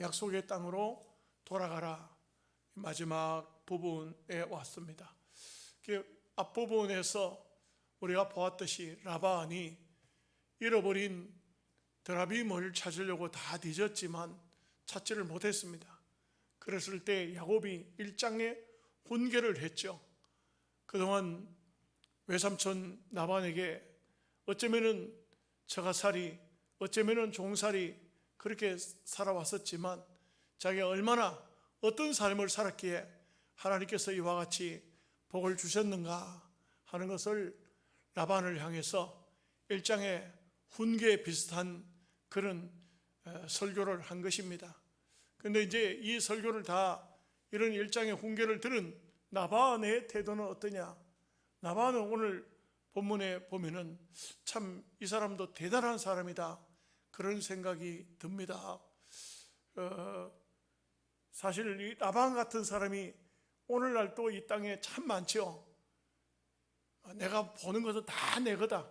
약속의 땅으로 돌아가라, 마지막 부분에 왔습니다. 앞부분에서 우리가 보았듯이 라반이 잃어버린 드라빔을 찾으려고 다 뒤졌지만 찾지를 못했습니다. 그랬을 때 야곱이 일장의 훈계를 했죠. 그동안 외삼촌 라반에게 어쩌면은 처가살이, 어쩌면은 종살이 그렇게 살아왔었지만 자기가 얼마나 어떤 삶을 살았기에 하나님께서 이와 같이 복을 주셨는가 하는 것을 라반을 향해서 일장의 훈계 비슷한 그런 설교를 한 것입니다. 그런데 이제 이 설교를 다, 이런 일장의 훈계를 들은 라반의 태도는 어떠냐? 라반은 오늘 본문에 보면은 참 이 사람도 대단한 사람이다, 그런 생각이 듭니다. 사실 이 라반 같은 사람이 오늘날 또 이 땅에 참 많죠. 내가 보는 것은 다 내 거다,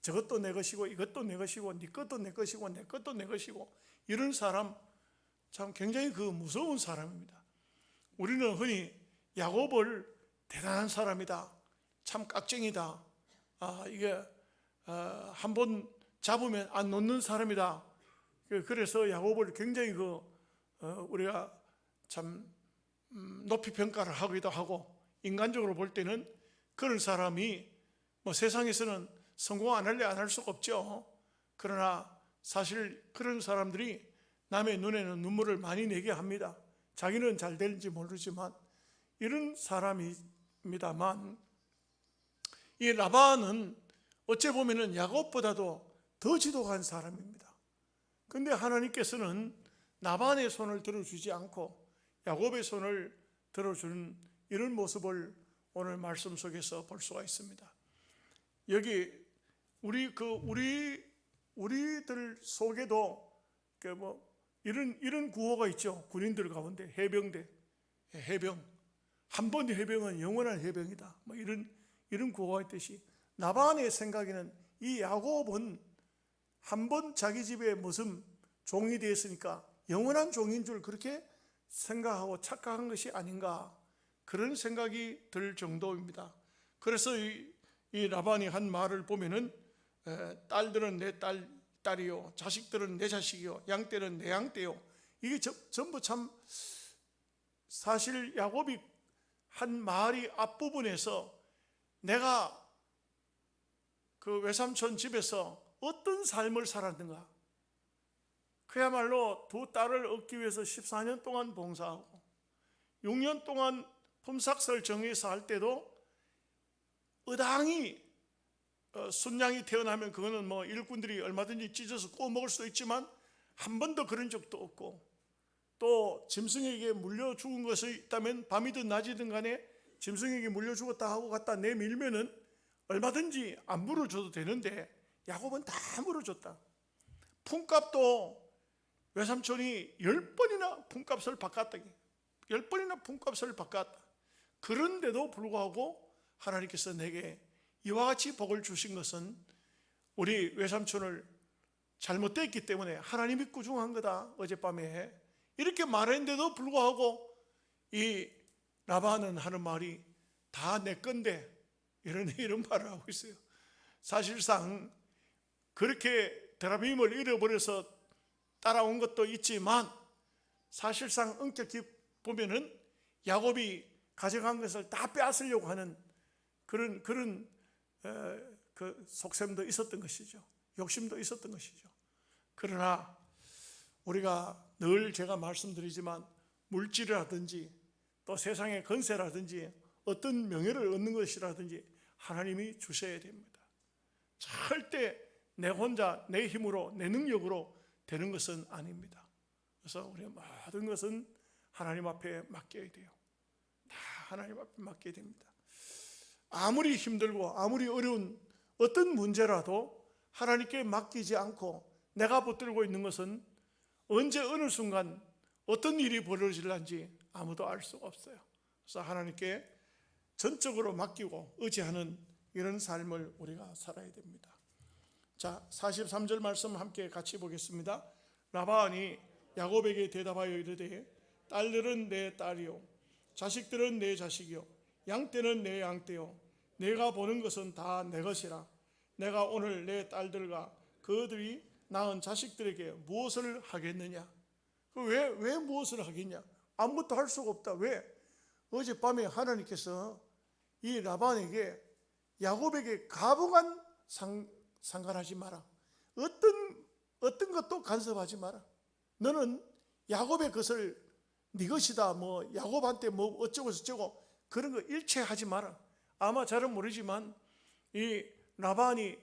저것도 내 것이고 이것도 내 것이고 네 것도 내 것이고 내 것도 내 것이고, 이런 사람 참 굉장히 무서운 사람입니다. 우리는 흔히 야곱을 대단한 사람이다, 참 깍쟁이다, 이게 한번 잡으면 안 놓는 사람이다, 그래서 야곱을 굉장히 우리가 참 높이 평가를 하기도 하고, 인간적으로 볼 때는 그런 사람이 세상에서는 성공 안 할래 안 할 수가 없죠. 그러나 사실 그런 사람들이 남의 눈에는 눈물을 많이 내게 합니다. 자기는 잘 될지 모르지만 이런 사람입니다만, 이 라반은 어째 보면은 야곱보다도 더 지독한 사람입니다. 그런데 하나님께서는 라반의 손을 들어주지 않고 야곱의 손을 들어주는 이런 모습을 오늘 말씀 속에서 볼 수가 있습니다. 여기 우리들 속에도 이런 구호가 있죠. 군인들 가운데 해병대, 해병, 한 번 해병은 영원한 해병이다, 이런 구호가 있듯이, 라반의 생각에는 이 야곱은 한 번 자기 집에 무슨 종이 되었으니까 영원한 종인 줄 그렇게 생각하고 착각한 것이 아닌가, 그런 생각이 들 정도입니다. 그래서 이 라반이 한 말을 보면은 딸들은 내 딸이요, 자식들은 내 자식이요, 양떼는 내 양떼요, 이게 전부 참, 사실 야곱이 한 말이 앞부분에서 내가 그 외삼촌 집에서 어떤 삶을 살았는가, 그야말로 두 딸을 얻기 위해서 14년 동안 봉사하고 6년 동안 품삯을 정해서 할 때도 의당이 순양이 태어나면 그거는 일꾼들이 얼마든지 찢어서 구워 먹을 수도 있지만 한 번도 그런 적도 없고, 또 짐승에게 물려 죽은 것이 있다면 밤이든 낮이든 간에 짐승에게 물려 죽었다 하고 갖다 내밀면은 얼마든지 안 물어줘도 되는데 야곱은 다 물어줬다. 품값도 외삼촌이 10번이나 품값을 바꿨다. 10번이나 품값을 바꿨다. 그런데도 불구하고 하나님께서 내게 이와 같이 복을 주신 것은 우리 외삼촌을 잘못됐기 때문에 하나님이 꾸중한 거다, 어젯밤에 이렇게 말했는데도 불구하고 이 라반은 하는 말이 다 내 건데, 이런 말을 하고 있어요. 사실상 그렇게 드라빔을 잃어버려서 따라온 것도 있지만, 사실상 엄격히 보면은 야곱이 가져간 것을 다 빼앗으려고 하는 그런 그 속셈도 있었던 것이죠. 욕심도 있었던 것이죠. 그러나 우리가 늘 제가 말씀드리지만 물질이라든지 또 세상의 건세라든지 어떤 명예를 얻는 것이라든지 하나님이 주셔야 됩니다. 절대 내 혼자 내 힘으로 내 능력으로 되는 것은 아닙니다. 그래서 우리의 모든 것은 하나님 앞에 맡겨야 돼요. 다 하나님 앞에 맡겨야 됩니다. 아무리 힘들고 아무리 어려운 어떤 문제라도 하나님께 맡기지 않고 내가 붙들고 있는 것은 언제 어느 순간 어떤 일이 벌어질는지 아무도 알 수가 없어요. 그래서 하나님께 전적으로 맡기고 의지하는 이런 삶을 우리가 살아야 됩니다. 자, 43절 말씀 함께 같이 보겠습니다. 라반이 야곱에게 대답하여 이르되 딸들은 내 딸이요 자식들은 내 자식이요 양떼는 내 양떼요 내가 보는 것은 다 내 것이라. 내가 오늘 내 딸들과 그들이 낳은 자식들에게 무엇을 하겠느냐? 왜 무엇을 하겠냐? 아무것도 할 수가 없다. 왜? 어젯밤에 하나님께서 이 라반에게 야곱에게 가부간 상관하지 마라. 어떤 것도 간섭하지 마라. 너는 야곱의 것을 네 것이다. 뭐 야곱한테 뭐 어쩌고 저쩌고 그런 거 일체하지 마라. 아마 잘은 모르지만 이 라반이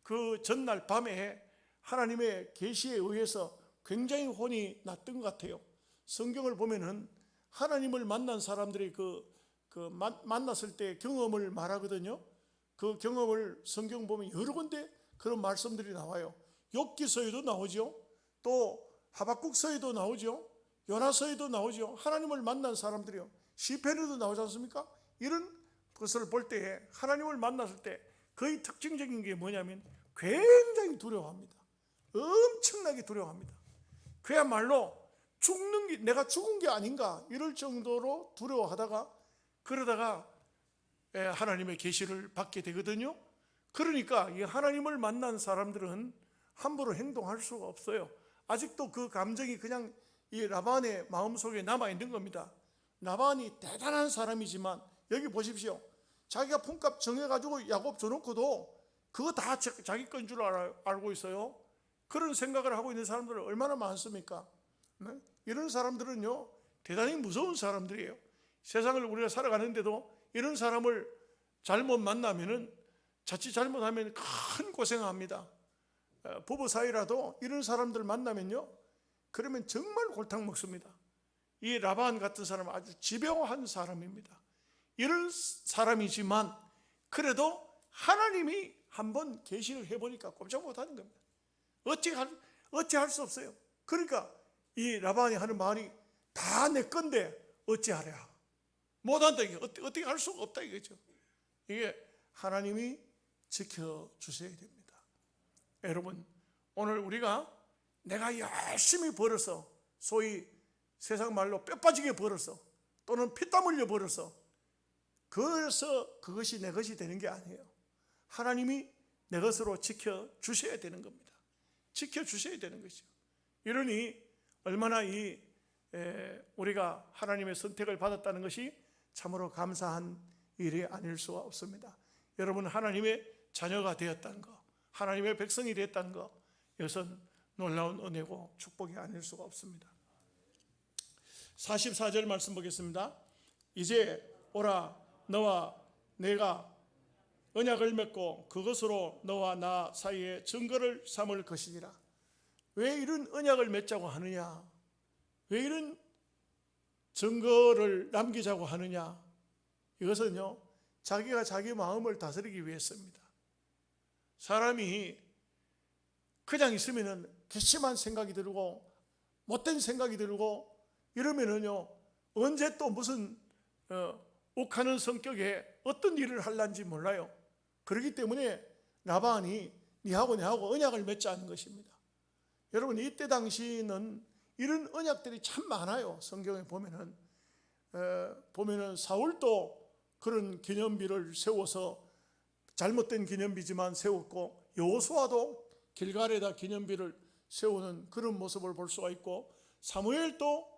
그 전날 밤에 하나님의 계시에 의해서 굉장히 혼이 났던 것 같아요. 성경을 보면은 하나님을 만난 사람들이 만났을 때 경험을 말하거든요. 그 경험을 성경 보면 여러 군데 그런 말씀들이 나와요. 욥기서에도 나오죠. 또 하박국서에도 나오죠. 요나서에도 나오죠. 하나님을 만난 사람들이요. 시편에도 나오지 않습니까? 이런 것을 볼 때 하나님을 만났을 때 거의 특징적인 게 뭐냐면 굉장히 두려워합니다. 엄청나게 두려워합니다. 그야말로 내가 죽은 게 아닌가 이럴 정도로 두려워하다가 그러다가 하나님의 계시를 받게 되거든요. 그러니까 이 하나님을 만난 사람들은 함부로 행동할 수가 없어요. 아직도 그 감정이 그냥 이 라반의 마음속에 남아있는 겁니다. 라반이 대단한 사람이지만 여기 보십시오. 자기가 품값 정해가지고 야곱 줘놓고도 그거 다 자기 건 줄 알고 있어요. 그런 생각을 하고 있는 사람들은 얼마나 많습니까? 네? 이런 사람들은요 대단히 무서운 사람들이에요. 세상을 우리가 살아가는데도 이런 사람을 잘못 만나면은 자칫 잘못하면 큰 고생합니다. 부부 사이라도 이런 사람들 만나면요 그러면 정말 골탕 먹습니다. 이 라반 같은 사람은 아주 지병한 사람입니다. 이런 사람이지만 그래도 하나님이 한번 계시를 해보니까 꼼짝 못하는 겁니다. 어찌할 수 없어요. 그러니까 이 라반이 하는 말이 다 내 건데 어찌하랴. 못한다. 이게 어떻게 할 수가 없다 이거죠. 이게 하나님이 지켜주셔야 됩니다. 여러분 오늘 우리가 내가 열심히 벌어서 소위 세상 말로 뼈 빠지게 벌어서 또는 피땀 흘려 벌어서 그래서 그것이 내 것이 되는 게 아니에요. 하나님이 내 것으로 지켜주셔야 되는 겁니다. 지켜주셔야 되는 것이죠. 이러니 얼마나 우리가 하나님의 선택을 받았다는 것이 참으로 감사한 일이 아닐 수가 없습니다. 여러분 하나님의 자녀가 되었다는 것, 하나님의 백성이 되었다는 것, 이것은 놀라운 은혜고 축복이 아닐 수가 없습니다. 44절 말씀 보겠습니다. 이제 오라 너와 내가 언약을 맺고 그것으로 너와 나 사이에 증거를 삼을 것이니라. 왜 이런 언약을 맺자고 하느냐? 왜 이런 증거를 남기자고 하느냐? 이것은요 자기가 자기 마음을 다스리기 위해서입니다. 사람이 그냥 있으면은 괘씸한 생각이 들고 못된 생각이 들고 이러면은요 언제 또 무슨 욱하는 성격에 어떤 일을 할란지 몰라요. 그렇기 때문에 라반이 니하고 내하고 언약을 맺자는 것입니다. 여러분 이때 당시는 이런 언약들이 참 많아요. 성경에 보면은 사울도 그런 기념비를 세워서 잘못된 기념비지만 세웠고 여호수아도 길갈에다 기념비를 세우는 그런 모습을 볼 수가 있고 사무엘도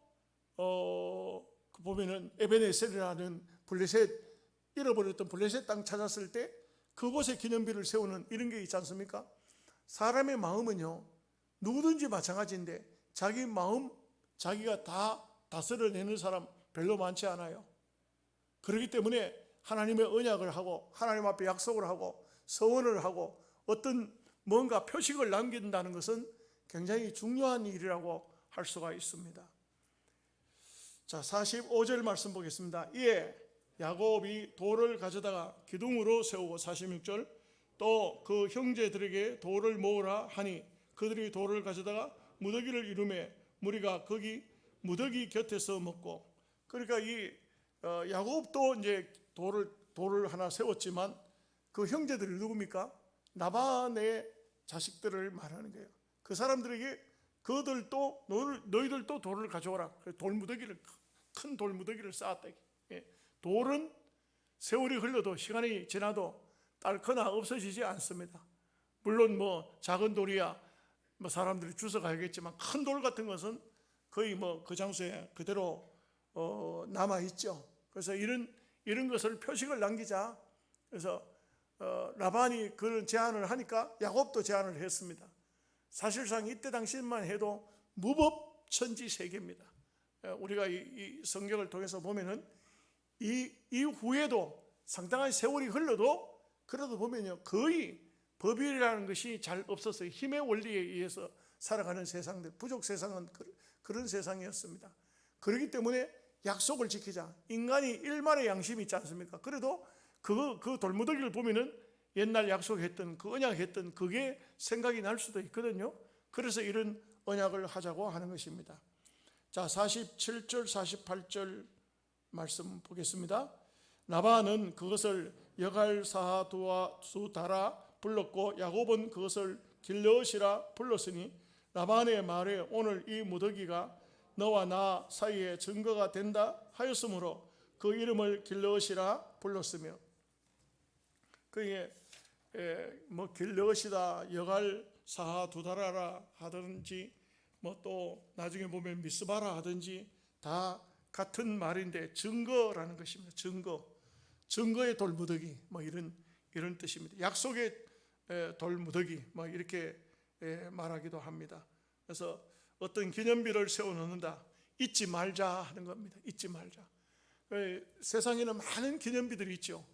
보면은 에베네셀이라는 잃어버렸던 블레셋 땅 찾았을 때 그곳에 기념비를 세우는 이런 게 있지 않습니까? 사람의 마음은요 누구든지 마찬가지인데 자기 마음 자기가 다 다스려내는 사람 별로 많지 않아요. 그렇기 때문에 하나님의 언약을 하고 하나님 앞에 약속을 하고 서원을 하고 어떤 뭔가 표식을 남긴다는 것은 굉장히 중요한 일이라고 할 수가 있습니다. 자, 45절 말씀 보겠습니다. 이에 야곱이 돌을 가져다가 기둥으로 세우고 46절 또 그 형제들에게 돌을 모으라 하니 그들이 돌을 가져다가 무더기를 이루매 무리가 거기 무더기 곁에서 먹고. 그러니까 이 야곱도 이제 돌을 하나 세웠지만 그 형제들이 누굽니까? 라반의 자식들을 말하는 거예요. 그 사람들에게 그들도 너희들도 돌을 가져오라. 돌무더기를, 큰 돌무더기를 쌓았다. 돌은 세월이 흘러도 시간이 지나도 닳거나 없어지지 않습니다. 물론 뭐 작은 돌이야 뭐 사람들이 주워 가야겠지만 큰 돌 같은 것은 거의 뭐 그 장소에 그대로 남아 있죠. 그래서 이런 것을 표식을 남기자. 그래서 라반이 그런 제안을 하니까 야곱도 제안을 했습니다. 사실상 이때 당시만 해도 무법천지세계입니다. 우리가 이 성경을 통해서 보면은 이 후에도 상당한 세월이 흘러도 그래도 보면요 거의 법이라는 것이 잘 없었어요. 힘의 원리에 의해서 살아가는 세상들, 부족 세상은 그런 세상이었습니다. 그렇기 때문에 약속을 지키자. 인간이 일말의 양심이 있지 않습니까? 그래도 그 돌무더기를 보면은 옛날 약속했던 그 언약했던 그게 생각이 날 수도 있거든요. 그래서 이런 언약을 하자고 하는 것입니다. 자, 47절 48절 말씀 보겠습니다. 라반은 그것을 여갈사하두다라 불렀고 야곱은 그것을 길르앗이라 불렀으니 라반의 말에 오늘 이 무더기가 너와 나 사이에 증거가 된다 하였으므로 그 이름을 길르앗이라 불렀으며, 그게 뭐 길르앗이다 여갈사하두다라라 하든지 뭐 또 나중에 보면 미스바라 하든지 다 같은 말인데 증거라는 것입니다. 증거의 돌무더기 뭐 이런 뜻입니다. 약속의 돌무더기 뭐 이렇게 말하기도 합니다. 그래서 어떤 기념비를 세워놓는다, 잊지 말자 하는 겁니다. 잊지 말자. 세상에는 많은 기념비들이 있죠.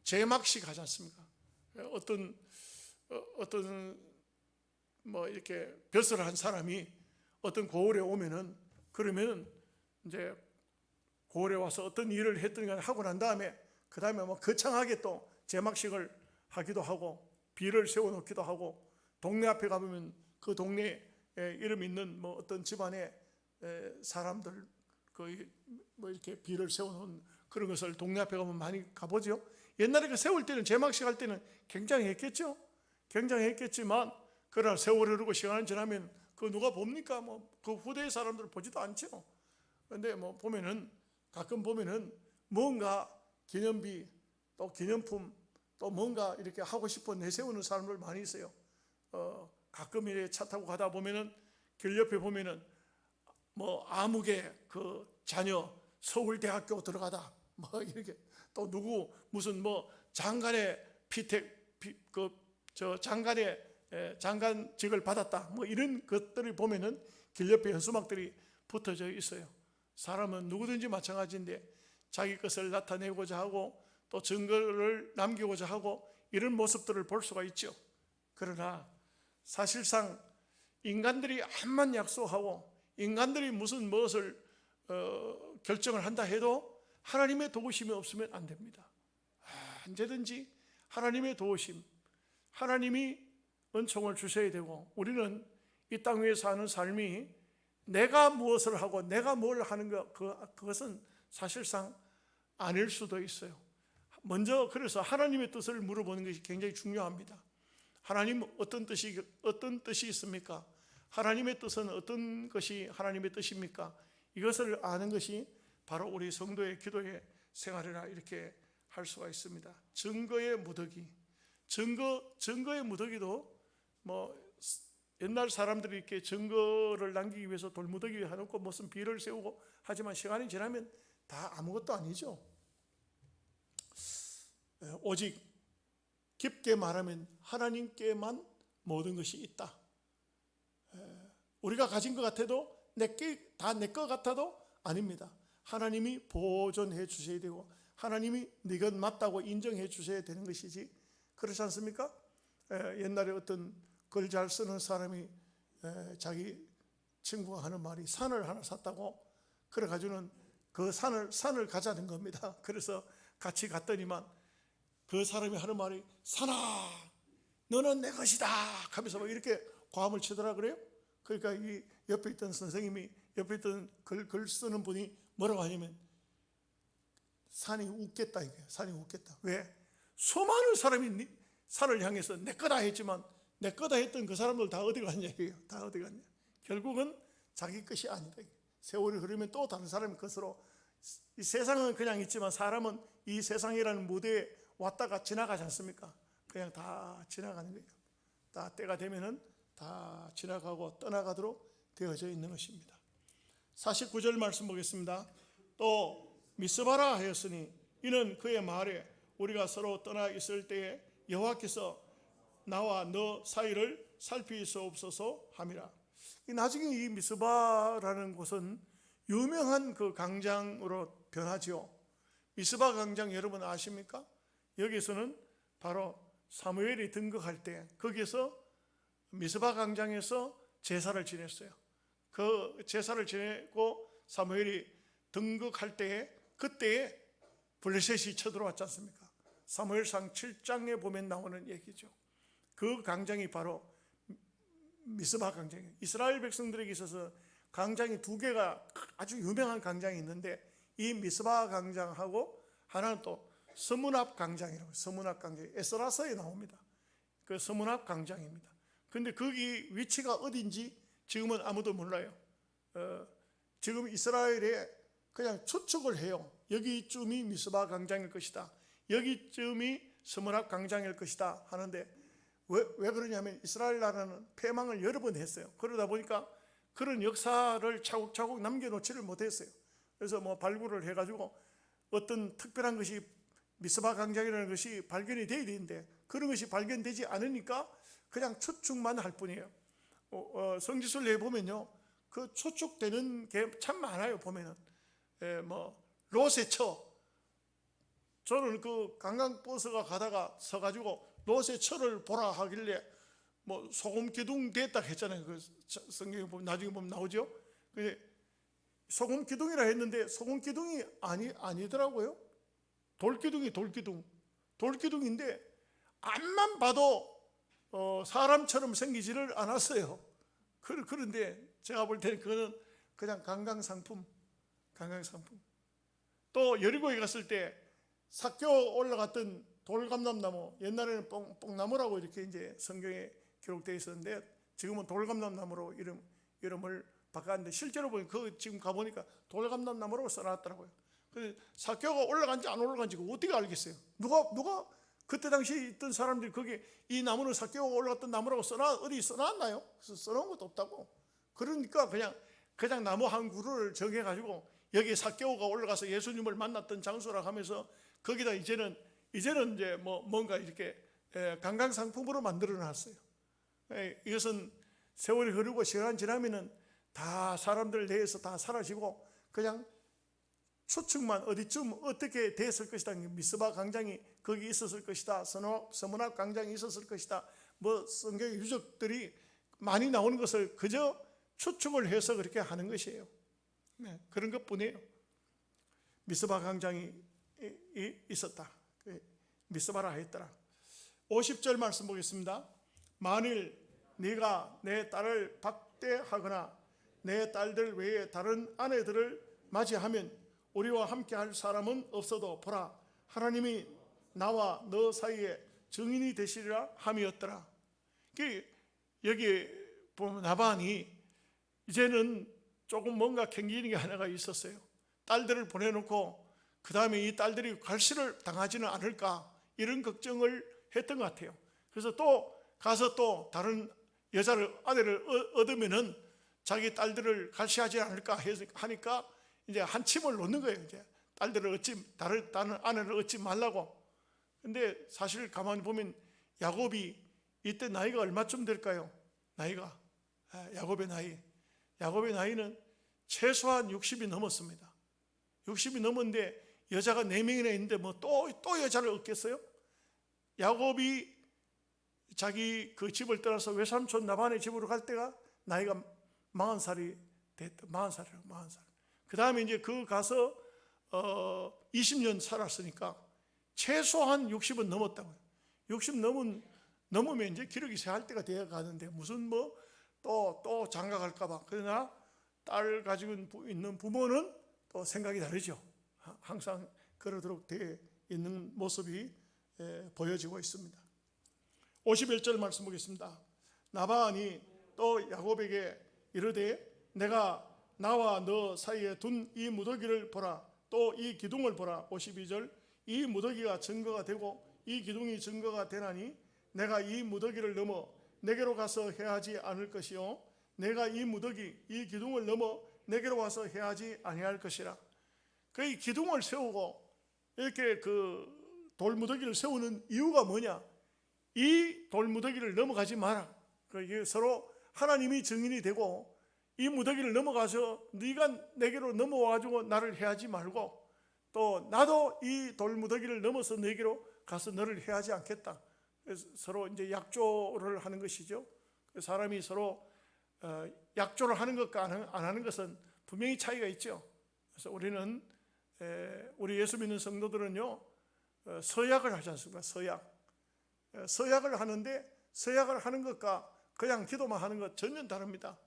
제막식 하지 않습니까? 어떤 뭐 이렇게 벼슬을 한 사람이 어떤 고을에 오면은 그러면은 이제 고을에 와서 어떤 일을 했던 걸 하고 난 다음에 그 다음에 뭐 거창하게 또 제막식을 하기도 하고 비를 세워놓기도 하고, 동네 앞에 가보면 그 동네에 이름 있는 뭐 어떤 집안의 사람들 뭐 이렇게 비를 세워놓은 그런 것을 동네 앞에 가면 많이 가보죠. 옛날에 그 세울 때는 제막식 할 때는 굉장했겠죠. 굉장했겠지만 그러나 세월이 흐르고 시간이 지나면 그 누가 봅니까? 뭐 그 후대의 사람들 보지도 않죠. 그런데 뭐 보면은 가끔 보면은 뭔가 기념비 또 기념품 또 뭔가 이렇게 하고 싶어 내세우는 사람들 많이 있어요. 가끔 이렇게 차 타고 가다 보면은 길 옆에 보면은 뭐 아무개 그 자녀 서울대학교 들어가다 뭐 이렇게, 또 누구 무슨 뭐 장관의 장관직을 받았다 뭐 이런 것들을 보면은 길 옆에 현수막들이 붙어져 있어요. 사람은 누구든지 마찬가지인데 자기 것을 나타내고자 하고 또 증거를 남기고자 하고 이런 모습들을 볼 수가 있죠. 그러나 사실상 인간들이 암만 약속하고 인간들이 무엇을 결정을 한다 해도 하나님의 도우심이 없으면 안 됩니다. 언제든지 하나님의 도우심, 하나님이 은총을 주셔야 되고, 우리는 이 땅 위에 사는 삶이 내가 무엇을 하고 내가 뭘 하는 것, 그것은 사실상 아닐 수도 있어요. 먼저 그래서 하나님의 뜻을 물어보는 것이 굉장히 중요합니다. 하나님 어떤 뜻이 있습니까? 하나님의 뜻은 어떤 것이 하나님의 뜻입니까? 이것을 아는 것이 바로 우리 성도의 기도의 생활이라 이렇게 할 수가 있습니다. 증거의 무더기, 증거의 무더기도 뭐 옛날 사람들이 이렇게 증거를 남기기 위해서 돌무더기 위에 해놓고 무슨 비를 세우고 하지만 시간이 지나면 다 아무것도 아니죠. 오직 깊게 말하면 하나님께만 모든 것이 있다. 우리가 가진 것 같아도 다 내 것 같아도 아닙니다. 하나님이 보존해 주셔야 되고 하나님이 네 것 맞다고 인정해 주셔야 되는 것이지, 그렇지 않습니까? 옛날에 어떤 글 잘 쓰는 사람이 자기 친구가 하는 말이 산을 하나 샀다고, 그래가지고는 그 산을 가자는 겁니다. 그래서 같이 갔더니만 그 사람이 하는 말이 산아 너는 내 것이다 하면서 막 이렇게 고함을 치더라 그래요. 그러니까 이 옆에 있던 선생님이, 옆에 있던 글 쓰는 분이 뭐라고 하냐면 산이 웃겠다, 이게 산이 웃겠다. 왜? 수많은 사람이 산을 향해서 내 거다 했지만 내 거다 했던 그 사람들 다 어디 갔냐 이게요. 다 어디 갔냐. 결국은 자기 것이 아니다. 세월이 흐르면 또 다른 사람의 것으로, 이 세상은 그냥 있지만 사람은 이 세상이라는 무대에 왔다가 지나가지 않습니까? 그냥 다 지나가는 거예요. 다 때가 되면은 다 지나가고 떠나가도록 되어져 있는 것입니다. 49절 말씀 보겠습니다. 또 미스바라 하였으니 이는 그의 말에 우리가 서로 떠나 있을 때에 여호와께서 나와 너 사이를 살피시옵소서 함이라. 나중에 이 미스바라는 곳은 유명한 그 강장으로 변하지요. 미스바 강장 여러분 아십니까? 여기서는 바로 사무엘이 등극할 때 거기서 미스바 강장에서 제사를 지냈어요. 그 제사를 지내고 사무엘이 등극할 때에 그때에 블레셋이 쳐들어왔지 않습니까? 사무엘상 7장에 보면 나오는 얘기죠. 그 강장이 바로 미스바 강장이에요. 이스라엘 백성들에게 있어서 강장이 두 개가 아주 유명한 강장이 있는데 이 미스바 강장하고 하나는 또 서문 앞 강장이라고, 서문 앞 강장, 에스라서에 나옵니다. 그 서문 앞 강장입니다. 근데 거기 위치가 어딘지 지금은 아무도 몰라요. 지금 이스라엘에 그냥 추측을 해요. 여기쯤이 미스바 강장일 것이다, 여기쯤이 서문 앞 강장일 것이다 하는데 왜 그러냐면 이스라엘 나라는 패망을 여러 번 했어요. 그러다 보니까 그런 역사를 차곡차곡 남겨놓지를 못했어요. 그래서 뭐 발굴을 해가지고 어떤 특별한 것이 미스바 강장이라는 것이 발견이 돼야 되는데 그런 것이 발견되지 않으니까 그냥 추측만 할 뿐이에요. 성지순례에 보면요, 그 추측되는 게 참 많아요. 보면은 뭐 롯의 처, 저는 그 관광버스가 가다가 서가지고 롯의 처를 보라 하길래 뭐 소금 기둥 됐다 했잖아요. 그 성경에 보면 나중에 보면 나오죠. 근데 소금 기둥이라 했는데 소금 기둥이 아니더라고요. 돌기둥인데 앞만 봐도 사람처럼 생기지를 않았어요. 그런데 제가 볼 때는 그거는 그냥 관광상품. 또 여리고에 갔을 때 삭교 올라갔던 돌감람나무, 옛날에는 뽕나무라고 이렇게 이제 성경에 기록되어 있었는데 지금은 돌감람나무로 이름을 바꿨는데 실제로 보면 그 지금 가보니까 돌감람나무라고 써놨더라고요. 근데 삭교가 올라간지 안 올라간지 어떻게 알겠어요? 누가 그때 당시 있던 사람들이 거기 이 나무는 삭교가 올라갔던 나무라고 어디 써놨나요? 그래서 써놓은 것도 없다고. 그러니까 그냥 나무 한 그루를 정해가지고 여기 삭개오가 올라가서 예수님을 만났던 장소라고 하면서 거기다 이제는 이제 뭔가 이렇게 관광상품으로 만들어놨어요. 이것은 세월이 흐르고 시간 지나면은 다 사람들 내에서 다 사라지고 그냥 추측만 어디쯤 어떻게 됐을 것이다. 미스바 강장이 거기 있었을 것이다. 서문 앞 강장이 있었을 것이다. 뭐 성경의 유적들이 많이 나오는 것을 그저 추측을 해서 그렇게 하는 것이에요. 그런 것뿐이에요. 미스바 강장이 있었다. 미스바라 했더라. 50절 말씀 보겠습니다. 만일 네가 내 딸을 박대하거나 내 딸들 외에 다른 아내들을 맞이하면 우리와 함께 할 사람은 없어도 보라, 하나님이 나와 너 사이에 증인이 되시리라 함이었더라. 여기 보면 나반이 이제는 조금 뭔가 캥기는 게 하나가 있었어요. 딸들을 보내놓고 그 다음에 이 딸들이 갈시를 당하지는 않을까 이런 걱정을 했던 것 같아요. 그래서 또 가서 또 다른 아내를 얻으면은 자기 딸들을 갈시하지 않을까 하니까 이제 한 침을 놓는 거예요. 이제 다른 아내를 얻지 말라고. 근데 사실 가만히 보면 야곱이 이때 나이가 얼마쯤 될까요? 야곱의 나이는 최소한 60이 넘었습니다. 60이 넘었는데 여자가 4명이나 있는데 뭐 또 여자를 얻겠어요? 야곱이 자기 그 집을 떠나서 외삼촌 라반의 집으로 갈 때가 나이가 40살이 됐다. 40살. 그 다음에 이제 그 가서 20년 살았으니까 최소한 60은 넘었다고요. 60 넘으면 이제 기력이 쇠할 때가 되어 가는데 무슨 또 장가갈까봐. 그러나 딸 가지고 있는 부모는 또 생각이 다르죠. 항상 그러도록 되어 있는 모습이 보여지고 있습니다. 51절 말씀 보겠습니다. 나반이 또 야곱에게 이르되 내가 나와 너 사이에 둔 이 무더기를 보라. 또 이 기둥을 보라. 52절 이 무더기가 증거가 되고 이 기둥이 증거가 되나니 내가 이 무더기를 넘어 내게로 가서 해하지 않을 것이요 내가 이 무더기 이 기둥을 넘어 내게로 와서 해하지 아니할 것이라. 그 기둥을 세우고 이렇게 그 돌무더기를 세우는 이유가 뭐냐? 이 돌무더기를 넘어가지 마라. 이게 서로 하나님이 증인이 되고 이 무더기를 넘어가서 네가 내게로 넘어와가지고 나를 해하지 말고 또 나도 이 돌무더기를 넘어서 내게로 가서 너를 해하지 않겠다. 그래서 서로 이제 약조를 하는 것이죠. 사람이 서로 약조를 하는 것과 안 하는 것은 분명히 차이가 있죠. 그래서 우리는 우리 예수 믿는 성도들은요 서약을 하지 않습니까? 서약을 하는데 서약을 하는 것과 그냥 기도만 하는 것 전혀 다릅니다.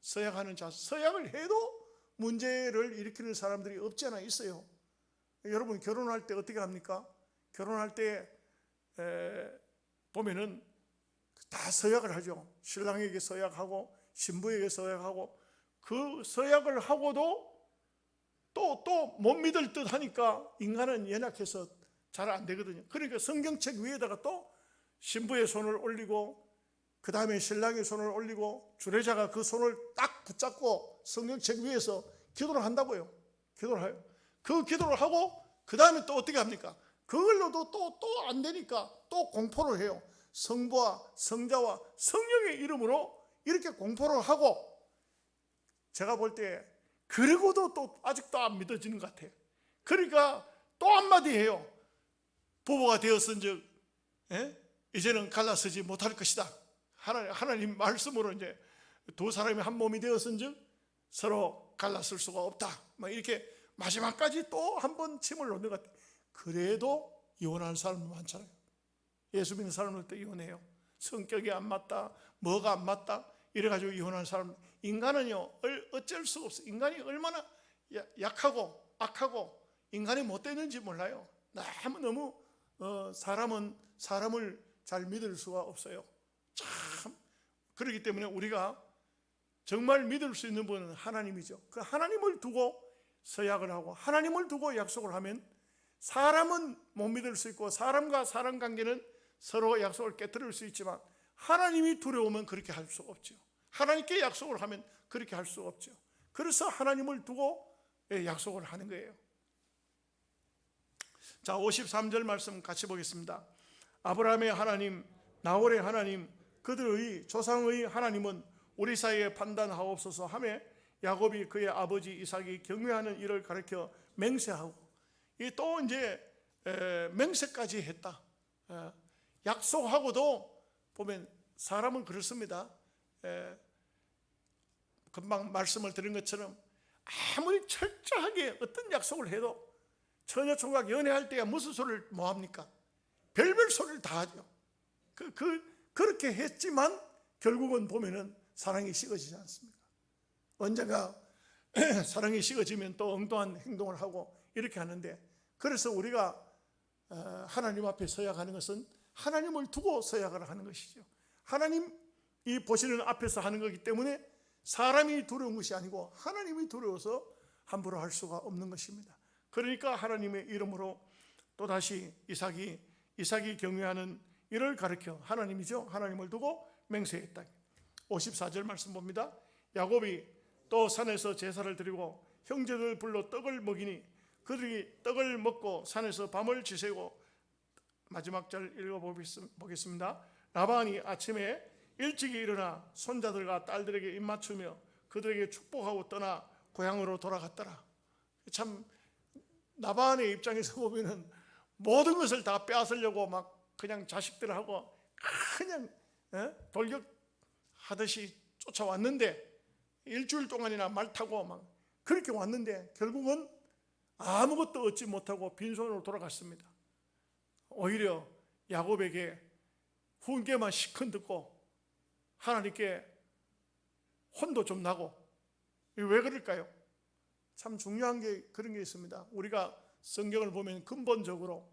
서약하는 자, 서약을 해도 문제를 일으키는 사람들이 없지 않아 있어요. 여러분 결혼할 때 어떻게 합니까? 결혼할 때 보면은 다 서약을 하죠. 신랑에게 서약하고 신부에게 서약하고 그 서약을 하고도 또 못 믿을 듯 하니까 인간은 연약해서 잘 안 되거든요. 그러니까 성경책 위에다가 또 신부의 손을 올리고 그 다음에 신랑의 손을 올리고 주례자가 그 손을 딱 붙잡고 성경책 위에서 기도를 한다고요. 기도를 해요. 그 기도를 하고 그 다음에 또 어떻게 합니까? 그걸로도 또 안 되니까 또 공포를 해요. 성부와 성자와 성령의 이름으로 이렇게 공포를 하고 제가 볼 때 그러고도 또 아직도 안 믿어지는 것 같아요. 그러니까 또 한마디 해요. 부부가 되었은즉 이제는 갈라서지 못할 것이다. 하나님 말씀으로 이제 두 사람이 한 몸이 되었은즉 서로 갈라설 수가 없다. 막 이렇게 마지막까지 또 한 번 침을 놓는 것 같아요. 그래도 이혼하는 사람도 많잖아요. 예수 믿는 사람들도 이혼해요. 성격이 안 맞다, 뭐가 안 맞다 이래가지고 이혼하는 사람. 인간은요 어쩔 수가 없어요. 인간이 얼마나 약하고 악하고 인간이 못되는지 몰라요. 너무 사람은 사람을 잘 믿을 수가 없어요. 참 그렇기 때문에 우리가 정말 믿을 수 있는 분은 하나님이죠. 그 하나님을 두고 서약을 하고 하나님을 두고 약속을 하면 사람은 못 믿을 수 있고 사람과 사람 관계는 서로 약속을 깨뜨릴 수 있지만 하나님이 두려우면 그렇게 할 수가 없죠. 하나님께 약속을 하면 그렇게 할 수가 없죠. 그래서 하나님을 두고 약속을 하는 거예요. 자, 53절 말씀 같이 보겠습니다. 아브라함의 하나님, 나홀의 하나님, 그들의 조상의 하나님은 우리 사이에 판단하옵소서 하며 야곱이 그의 아버지 이삭이 경외하는 일을 가르쳐 맹세하고 또 이제 맹세까지 했다. 약속하고도 보면 사람은 그렇습니다. 금방 말씀을 드린 것처럼 아무리 철저하게 어떤 약속을 해도 처녀총각 연애할 때야 무슨 소리를 뭐합니까? 별별 소리를 다 하죠. 그렇게 했지만 결국은 보면은 사랑이 식어지지 않습니까? 언젠가 사랑이 식어지면 또 엉뚱한 행동을 하고 이렇게 하는데, 그래서 우리가 하나님 앞에 서약하는 것은 하나님을 두고 서약을 하는 것이죠. 하나님이 보시는 앞에서 하는 거기 때문에 사람이 두려운 것이 아니고 하나님이 두려워서 함부로 할 수가 없는 것입니다. 그러니까 하나님의 이름으로 또다시 이삭이 경외하는 이를 가르쳐, 하나님이죠, 하나님을 두고 맹세했다. 54절 말씀 봅니다. 야곱이 또 산에서 제사를 드리고 형제들 불러 떡을 먹이니 그들이 떡을 먹고 산에서 밤을 지새고, 마지막 절 읽어보겠습니다. 라반이 아침에 일찍이 일어나 손자들과 딸들에게 입맞추며 그들에게 축복하고 떠나 고향으로 돌아갔더라. 참 라반의 입장에서 보면은 모든 것을 다 빼앗으려고 막 그냥 자식들하고 그냥 돌격하듯이 쫓아왔는데, 일주일 동안이나 말 타고 막 그렇게 왔는데 결국은 아무것도 얻지 못하고 빈손으로 돌아갔습니다. 오히려 야곱에게 훈계만 시큰 듣고 하나님께 혼도 좀 나고. 왜 그럴까요? 참 중요한 게 그런 게 있습니다. 우리가 성경을 보면 근본적으로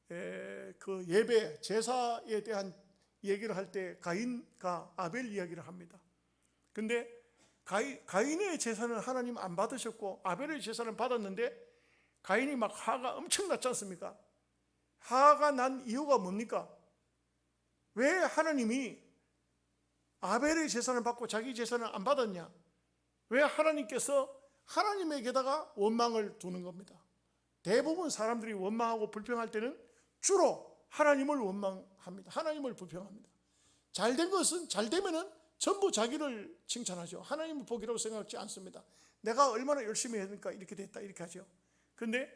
그 예배 제사에 대한 얘기를 할 때 가인과 아벨 이야기를 합니다. 근데 가인의 제사는 하나님 안 받으셨고 아벨의 제사는 받았는데 가인이 막 화가 엄청 났지 않습니까? 화가 난 이유가 뭡니까? 왜 하나님이 아벨의 제사를 받고 자기 제사는 안 받았냐? 왜 하나님께서 하나님에게다가 원망을 두는 겁니다. 대부분 사람들이 원망하고 불평할 때는 주로 하나님을 원망합니다. 하나님을 불평합니다. 잘된 것은, 잘 되면은 전부 자기를 칭찬하죠. 하나님의 복이라고 생각하지 않습니다. 내가 얼마나 열심히 했으니까 이렇게 됐다, 이렇게 하죠. 그런데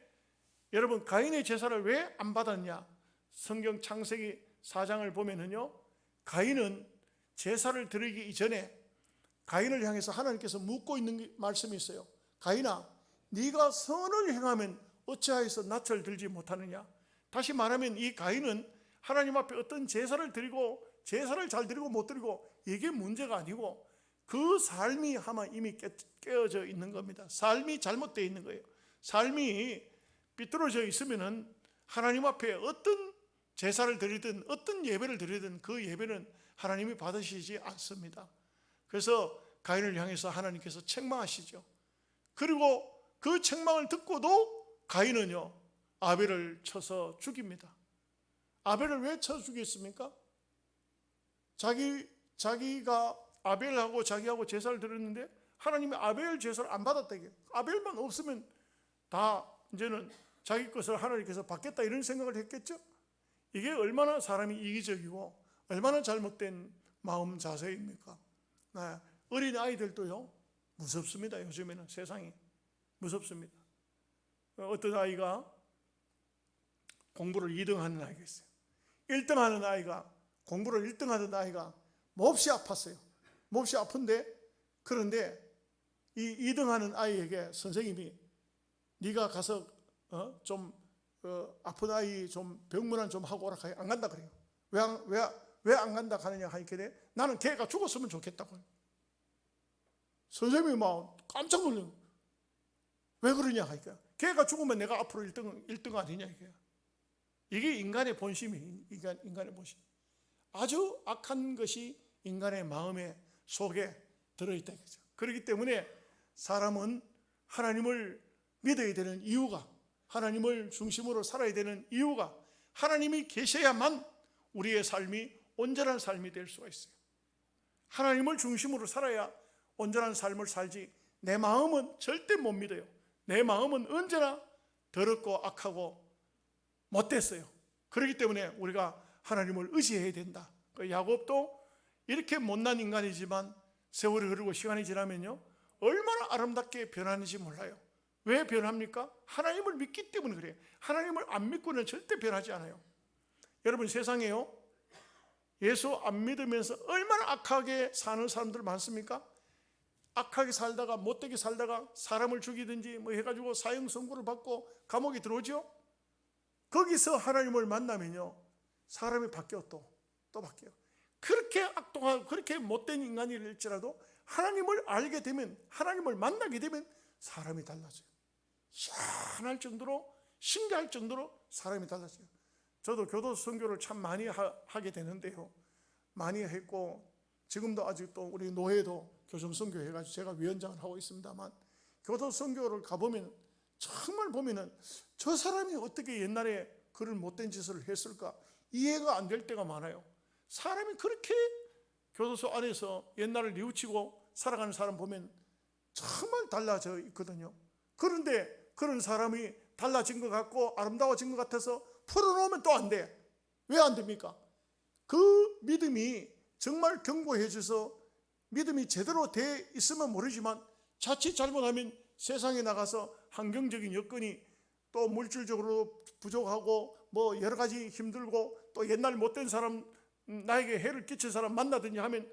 여러분, 가인의 제사를 왜 안 받았냐? 성경 창세기 4장을 보면은요, 가인은 제사를 드리기 이전에 가인을 향해서 하나님께서 묻고 있는 말씀이 있어요. 가인아, 네가 선을 행하면 어찌하여서 낯을 들지 못하느냐? 다시 말하면 이 가인은 하나님 앞에 어떤 제사를 드리고 제사를 잘 드리고 못 드리고 이게 문제가 아니고 그 삶이 아마 이미 깨어져 있는 겁니다. 삶이 잘못되어 있는 거예요. 삶이 삐뚤어져 있으면은 하나님 앞에 어떤 제사를 드리든 어떤 예배를 드리든 그 예배는 하나님이 받으시지 않습니다. 그래서 가인을 향해서 하나님께서 책망하시죠. 그리고 그 책망을 듣고도 가인은요, 아벨을 쳐서 죽입니다. 아벨을 왜 쳐 죽였습니까? 자기가 아벨하고 자기하고 제사를 드렸는데 하나님이 아벨 제사를 안 받았다. 아벨만 없으면 다 이제는 자기 것을 하나님께서 받겠다 이런 생각을 했겠죠. 이게 얼마나 사람이 이기적이고 얼마나 잘못된 마음 자세입니까? 어린 아이들도요 무섭습니다. 요즘에는 세상이 무섭습니다. 어떤 아이가 공부를 2등하는 아이가 있어요. 1등하는 아이가, 공부를 1등하던 아이가 몹시 아팠어요. 몹시 아픈데, 그런데 이 2등하는 아이에게 선생님이 네가 가서 좀 아픈 아이 좀 병문안 좀 하고 오라 하니까 안 간다 그래요. 왜 안 간다 하느냐 하니까 나는 걔가 죽었으면 좋겠다고요. 선생님이 막 깜짝 놀래요. 왜 그러냐 하니까 걔가 죽으면 내가 앞으로 1등 아니냐 이게. 이게 인간의 본심이에요. 인간의 본심. 아주 악한 것이 인간의 마음의 속에 들어있다 이거죠. 그렇기 때문에 사람은 하나님을 믿어야 되는 이유가, 하나님을 중심으로 살아야 되는 이유가 하나님이 계셔야만 우리의 삶이 온전한 삶이 될 수가 있어요. 하나님을 중심으로 살아야 온전한 삶을 살지 내 마음은 절대 못 믿어요. 내 마음은 언제나 더럽고 악하고 못됐어요. 그렇기 때문에 우리가 하나님을 의지해야 된다. 야곱도 이렇게 못난 인간이지만 세월이 흐르고 시간이 지나면요 얼마나 아름답게 변하는지 몰라요. 왜 변합니까? 하나님을 믿기 때문에 그래요. 하나님을 안 믿고는 절대 변하지 않아요. 여러분, 세상에요 예수 안 믿으면서 얼마나 악하게 사는 사람들 많습니까? 악하게 살다가 못되게 살다가 사람을 죽이든지 뭐 해가지고 사형 선고를 받고 감옥에 들어오죠. 거기서 하나님을 만나면요 사람이 바뀌어 또 바뀌어요. 그렇게 악독하고 그렇게 못된 인간일지라도 하나님을 알게 되면, 하나님을 만나게 되면 사람이 달라져요. 희한할 정도로, 신기할 정도로 사람이 달라져요. 저도 교도 선교를 참 많이 하게 되는데요, 많이 했고 지금도 아직도 우리 노회도 교정 선교 해가지고 제가 위원장을 하고 있습니다만, 교도 선교를 가보면 정말 보면은 저 사람이 어떻게 옛날에 그런 못된 짓을 했을까 이해가 안 될 때가 많아요. 사람이 그렇게 교도소 안에서 옛날을 뉘우치고 살아가는 사람 보면 정말 달라져 있거든요. 그런데 그런 사람이 달라진 것 같고 아름다워진 것 같아서 풀어놓으면 또 안 돼. 왜 안 됩니까? 그 믿음이 정말 견고해 져서 믿음이 제대로 돼 있으면 모르지만 자칫 잘못하면 세상에 나가서 환경적인 여건이 또 물질적으로 부족하고 뭐 여러 가지 힘들고 또 옛날 못된 사람, 나에게 해를 끼친 사람 만나든지 하면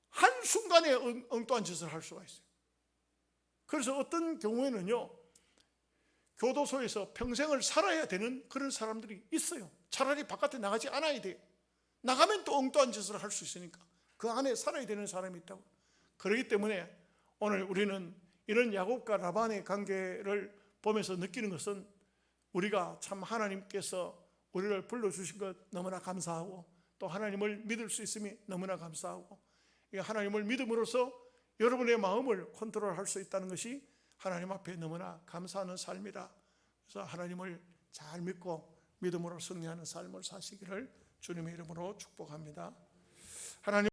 한순간에 엉뚱한 짓을 할 수가 있어요. 그래서 어떤 경우에는요 교도소에서 평생을 살아야 되는 그런 사람들이 있어요. 차라리 바깥에 나가지 않아야 돼요. 나가면 또 엉뚱한 짓을 할 수 있으니까 그 안에 살아야 되는 사람이 있다고. 그렇기 때문에 오늘 우리는 이런 야곱과 라반의 관계를 보면서 느끼는 것은 우리가 참 하나님께서 우리를 불러주신 것 너무나 감사하고 또 하나님을 믿을 수 있음이 너무나 감사하고 하나님을 믿음으로써 여러분의 마음을 컨트롤할 수 있다는 것이 하나님 앞에 너무나 감사하는 삶이다. 그래서 하나님을 잘 믿고 믿음으로 승리하는 삶을 사시기를 주님의 이름으로 축복합니다. 하나님